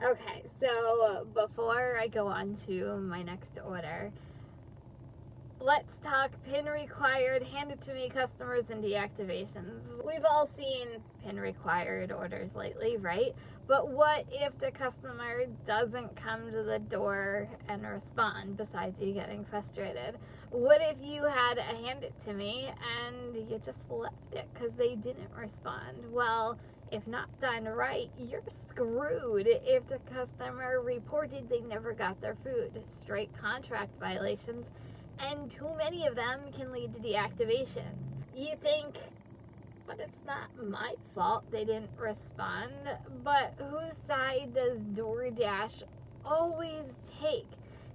Okay, so before I go on to my next order, let's talk PIN required, hand it to me customers, and deactivations. We've all seen PIN required orders lately, right? But what if the customer doesn't come to the door and respond, besides you getting frustrated? What if you had a hand it to me and you just left it because they didn't respond? Well, if not done right, you're screwed if the customer reported they never got their food. Straight contract violations, and too many of them can lead to deactivation. You think, but it's not my fault they didn't respond. But whose side does DoorDash always take?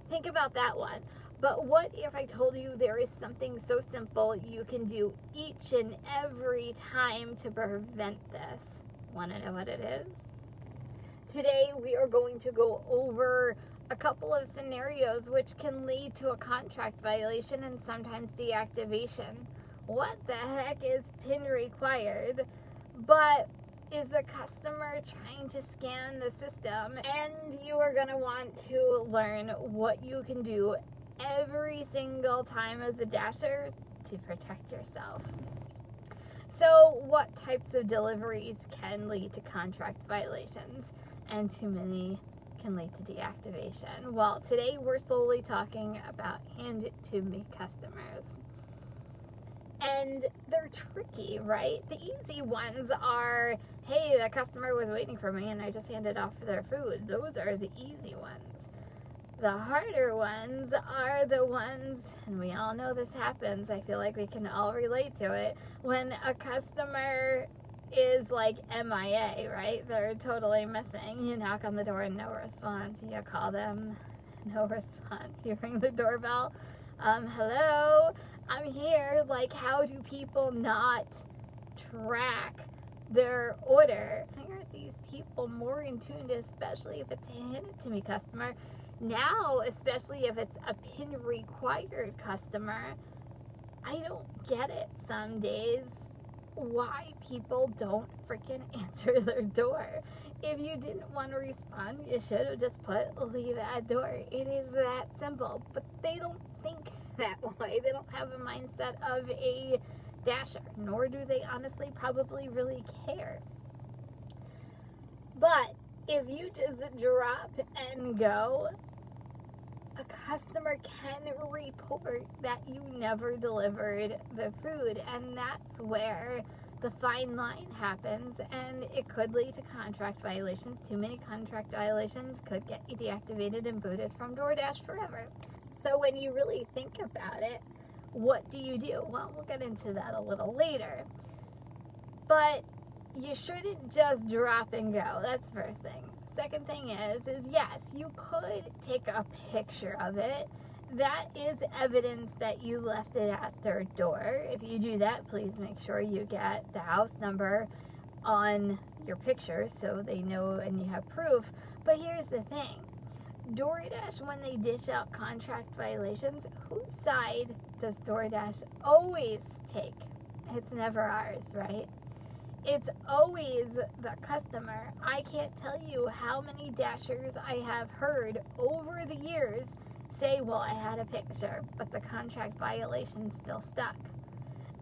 Think about that one. But what if I told you there is something so simple you can do each and every time to prevent this? Want to know what it is? Today we are going to go over a couple of scenarios which can lead to a contract violation and sometimes deactivation. What the heck is PIN required? But is the customer trying to scan the system? And you are going to want to learn what you can do every single time as a dasher to protect yourself. So what types of deliveries can lead to contract violations? And too many can lead to deactivation. Well, today we're solely talking about hand it to me customers. And they're tricky, right? The easy ones are, hey, the customer was waiting for me and I just handed off their food. Those are the easy ones. The harder ones are the ones, and we all know this happens, I feel like we can all relate to it, when a customer is like MIA, right? They're totally missing. You knock on the door and no response. You call them, no response. You ring the doorbell. Hello, I'm here. Like, how do people not track their order? Why aren't these people more in tune, especially if it's a hand it to me customer? Now, especially if it's a PIN required customer, I don't get it some days why people don't freaking answer their door. If you didn't want to respond, you should have just put leave at door. It is that simple. But they don't think that way. They don't have a mindset of a dasher, nor do they honestly probably really care. But if you just drop and go, a customer can report that you never delivered the food, and that's where the fine line happens, and it could lead to contract violations. Too many contract violations could get you deactivated and booted from DoorDash forever. So when you really think about it, what do you do? Well, we'll get into that a little later. But you shouldn't just drop and go. That's the first thing. Second thing is yes, you could take a picture of it. That is evidence that you left it at their door. If you do that, please make sure you get the house number on your picture so they know and you have proof. But here's the thing. DoorDash, when they dish out contract violations, whose side does DoorDash always take? It's never ours, right? It's always the customer. I can't tell you how many dashers I have heard over the years say, well, I had a picture, but the contract violation still stuck.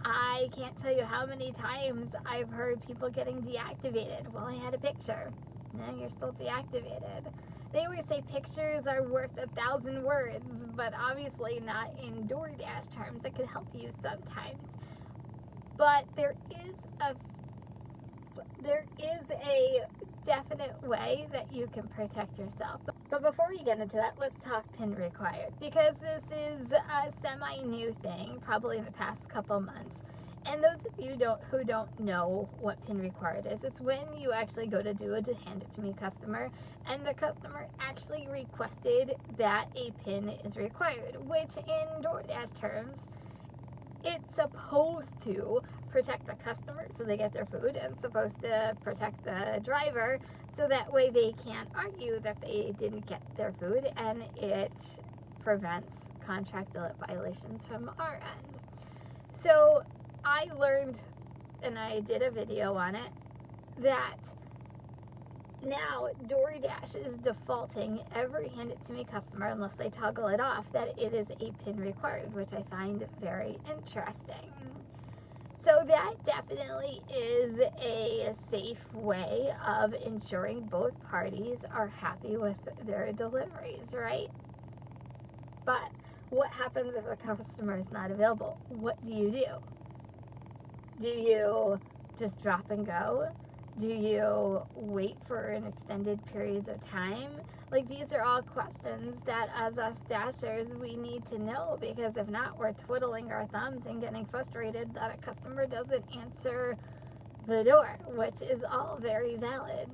I can't tell you how many times I've heard people getting deactivated. Well, I had a picture. No, you're still deactivated. They always say pictures are worth 1,000 words, but obviously not in DoorDash terms. It could help you sometimes. But there is a definite way that you can protect yourself. But before we get into that, let's talk PIN required, because this is a semi-new thing, probably in the past couple months. And those of you who don't know what PIN required is, it's when you actually go to do a hand it to me customer, and the customer actually requested that a PIN is required, which in DoorDash terms, it's supposed to protect the customer so they get their food, and supposed to protect the driver so that way they can't argue that they didn't get their food, and it prevents contract violations from our end. So I learned, and I did a video on it, that Now, DoorDash is defaulting every Hand It To Me customer, unless they toggle it off, that it is a PIN required, which I find very interesting. So that definitely is a safe way of ensuring both parties are happy with their deliveries, right? But what happens if the customer is not available? What do you do? Do you just drop and go? Do you wait for an extended periods of time? Like, these are all questions that as us Dashers we need to know, because if not, we're twiddling our thumbs and getting frustrated that a customer doesn't answer the door, which is all very valid.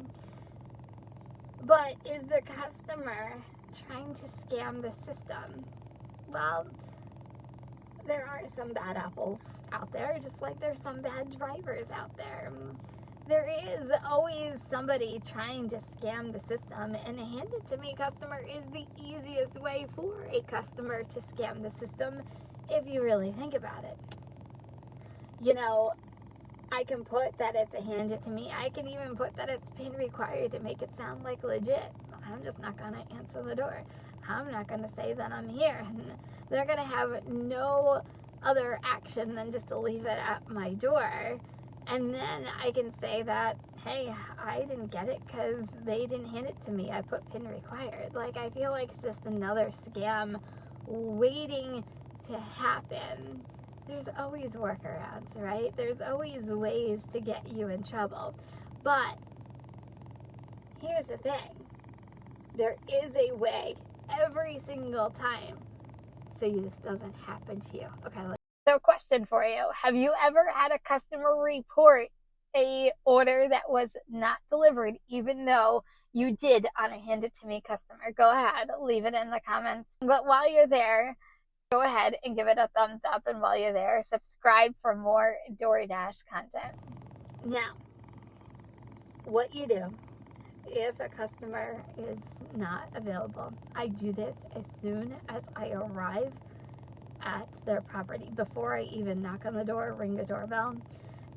But is the customer trying to scam the system? Well, there are some bad apples out there, just like there's some bad drivers out there. There is always somebody trying to scam the system, and a Hand It To Me customer is the easiest way for a customer to scam the system if you really think about it. You know, I can put that it's a Hand It To Me. I can even put that it's PIN required to make it sound like legit. I'm just not going to answer the door. I'm not going to say that I'm here. They're going to have no other action than just to leave it at my door. And then I can say that, hey, I didn't get it because they didn't hand it to me. I put PIN required. Like, I feel like it's just another scam waiting to happen. There's always workarounds, right? There's always ways to get you in trouble. But here's the thing. There is a way every single time so this doesn't happen to you. Okay, so question for you. Have you ever had a customer report a order that was not delivered, even though you did on a Hand It To Me customer? Go ahead, leave it in the comments. But while you're there, go ahead and give it a thumbs up. And while you're there, subscribe for more DoorDash content. Now, what you do if a customer is not available, I do this as soon as I arrive at their property. Before I even knock on the door, ring the doorbell,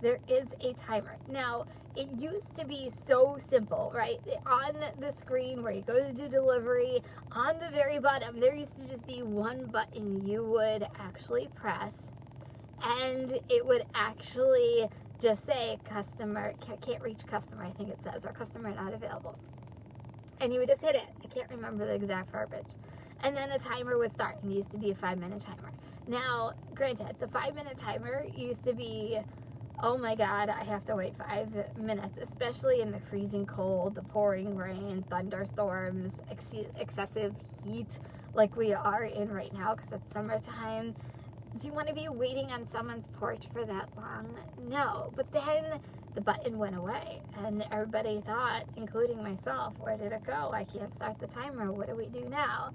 there is a timer. Now, it used to be so simple, right? On the screen where you go to do delivery, on the very bottom, there used to just be one button you would actually press, and it would actually just say customer, can't reach customer, I think it says, or customer not available. And you would just hit it. I can't remember the exact verbiage. And then a timer would start, and it used to be a 5-minute timer. Now, granted, the 5-minute timer used to be, oh my God, I have to wait 5 minutes, especially in the freezing cold, the pouring rain, thunderstorms, excessive heat like we are in right now because it's summertime. Do you want to be waiting on someone's porch for that long? No. But then the button went away, and everybody thought, including myself, where did it go? I can't start the timer. What do we do now?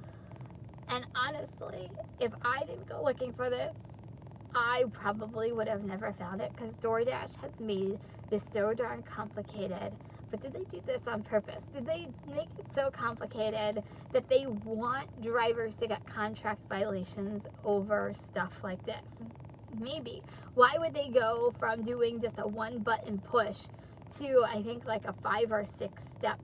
And honestly, if I didn't go looking for this, I probably would have never found it, because DoorDash has made this so darn complicated. But did they do this on purpose? Did they make it so complicated that they want drivers to get contract violations over stuff like this? Maybe. Why would they go from doing just a 1-button push to, I think, like a 5 or 6 step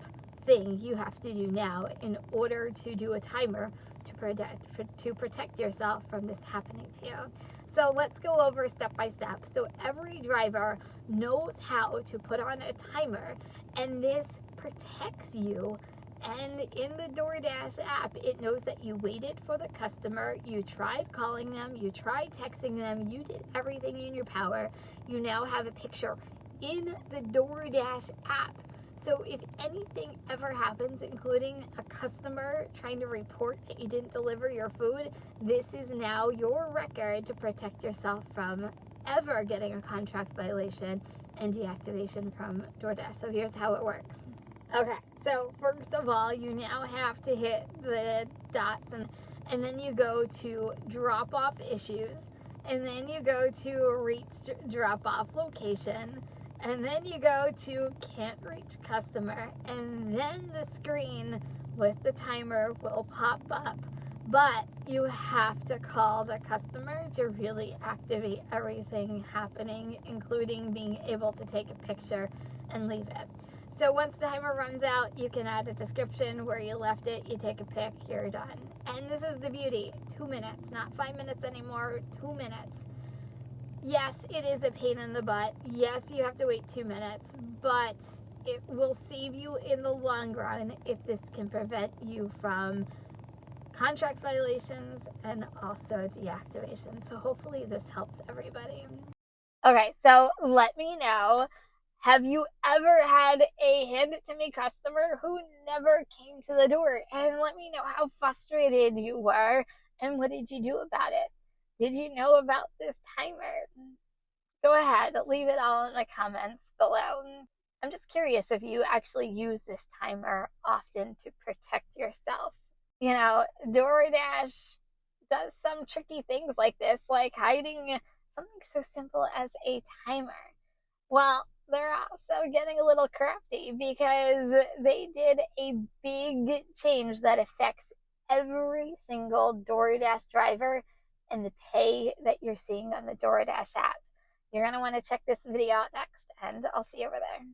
thing you have to do now in order to do a timer to protect yourself from this happening to you? So let's go over step by step. So every driver knows how to put on a timer, and this protects you. And in the DoorDash app, it knows that you waited for the customer, you tried calling them, you tried texting them, you did everything in your power. You now have a picture in the DoorDash app. So if anything ever happens, including a customer trying to report that you didn't deliver your food, this is now your record to protect yourself from ever getting a contract violation and deactivation from DoorDash. So here's how it works. Okay, so first of all, you now have to hit the dots, and then you go to drop off issues, and then you go to reach drop off location, and then you go to can't reach customer, and then the screen with the timer will pop up. But you have to call the customer to really activate everything happening, including being able to take a picture and leave it. So once the timer runs out, you can add a description where you left it, you take a pic, you're done. And this is the beauty, 2 minutes, not 5 minutes anymore, 2 minutes. Yes, it is a pain in the butt. Yes, you have to wait 2 minutes, but it will save you in the long run if this can prevent you from contract violations and also deactivation. So hopefully this helps everybody. Okay, so let me know, have you ever had a hand it to me customer who never came to the door? And let me know how frustrated you were and what did you do about it? Did you know about this timer? Go ahead, leave it all in the comments below. I'm just curious if you actually use this timer often to protect yourself. You know, DoorDash does some tricky things like this, like hiding something so simple as a timer. Well, they're also getting a little crafty because they did a big change that affects every single DoorDash driver and the pay that you're seeing on the DoorDash app. You're going to want to check this video out next, and I'll see you over there.